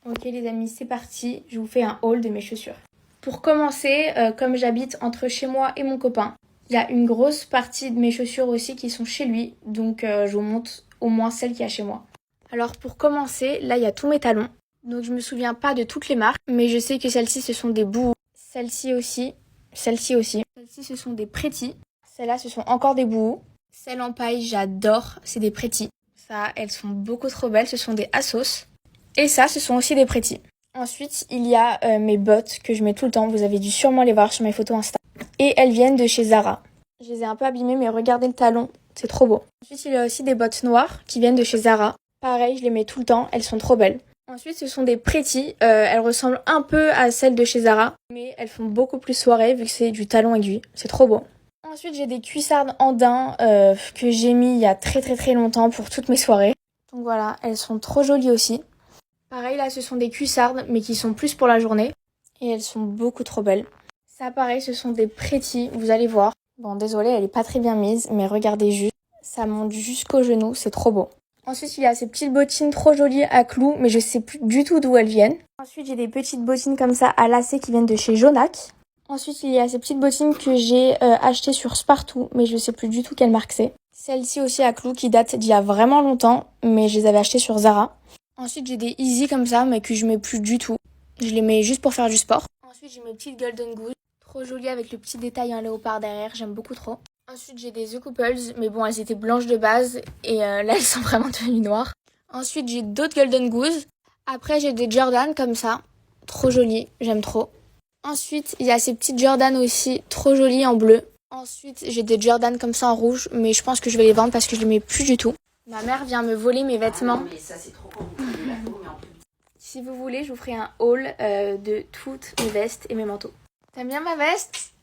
Ok les amis, c'est parti, je vous fais un haul de mes chaussures. Pour commencer, comme j'habite entre chez moi et mon copain, il y a une grosse partie de mes chaussures aussi qui sont chez lui, donc je vous montre au moins celles qu'il y a chez moi. Alors pour commencer, là il y a tous mes talons, donc je me souviens pas de toutes les marques, mais je sais que celles-ci ce sont des Boohoo, celles-ci aussi, celles-ci aussi. Celles-ci ce sont des Pretty, celles-là ce sont encore des Boohoo. Celles en paille j'adore, c'est des Pretty. Ça, elles sont beaucoup trop belles, ce sont des Assos. Et ça, ce sont aussi des Pretty. Ensuite, il y a mes bottes que je mets tout le temps. Vous avez dû sûrement les voir sur mes photos Insta. Et elles viennent de chez Zara. Je les ai un peu abîmées, mais regardez le talon. C'est trop beau. Ensuite, il y a aussi des bottes noires qui viennent de chez Zara. Pareil, je les mets tout le temps. Elles sont trop belles. Ensuite, ce sont des Pretty. Elles ressemblent un peu à celles de chez Zara. Mais elles font beaucoup plus soirée vu que c'est du talon aiguille. C'est trop beau. Ensuite, j'ai des cuissardes andins que j'ai mis il y a très longtemps pour toutes mes soirées. Donc voilà, elles sont trop jolies aussi. Pareil, là, ce sont des cuissardes, mais qui sont plus pour la journée. Et elles sont beaucoup trop belles. Ça, pareil, ce sont des Pretty, vous allez voir. Bon, désolée, elle est pas très bien mise, mais regardez juste. Ça monte jusqu'au genou, c'est trop beau. Ensuite, il y a ces petites bottines trop jolies à clous, mais je sais plus du tout d'où elles viennent. Ensuite, j'ai des petites bottines comme ça à lacets qui viennent de chez Jonac. Ensuite, il y a ces petites bottines que j'ai achetées sur Spartoo, mais je sais plus du tout quelle marque c'est. Celles-ci aussi à clous qui datent d'il y a vraiment longtemps, mais je les avais achetées sur Zara. Ensuite, j'ai des Easy comme ça, mais que je mets plus du tout. Je les mets juste pour faire du sport. Ensuite, j'ai mes petites Golden Goose. Trop jolies avec le petit détail en léopard derrière, j'aime beaucoup trop. Ensuite, j'ai des The Couples, mais bon, elles étaient blanches de base. Et là, elles sont vraiment devenues noires. Ensuite, j'ai d'autres Golden Goose. Après, j'ai des Jordan comme ça. Trop jolies, j'aime trop. Ensuite, il y a ces petites Jordan aussi, trop jolies en bleu. Ensuite, j'ai des Jordan comme ça en rouge, mais je pense que je vais les vendre parce que je les mets plus du tout. Ma mère vient me voler mes vêtements. Mais ça, c'est trop compliqué. Si vous voulez, je vous ferai un haul de toutes mes vestes et mes manteaux. T'aimes bien ma veste?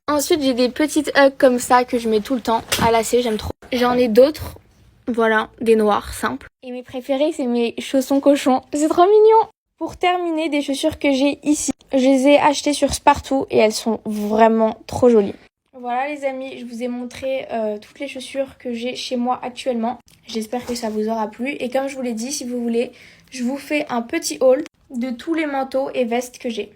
Ensuite, j'ai des petites hugs comme ça que je mets tout le temps à lacets, j'aime trop. J'en ai d'autres, voilà, des noirs simples. Et mes préférés, c'est mes chaussons cochons. C'est trop mignon. Pour terminer, des chaussures que j'ai ici. Je les ai achetées sur Spartoo et elles sont vraiment trop jolies. Voilà les amis, je vous ai montré toutes les chaussures que j'ai chez moi actuellement. J'espère que ça vous aura plu. Et comme je vous l'ai dit, si vous voulez, je vous fais un petit haul de tous les manteaux et vestes que j'ai.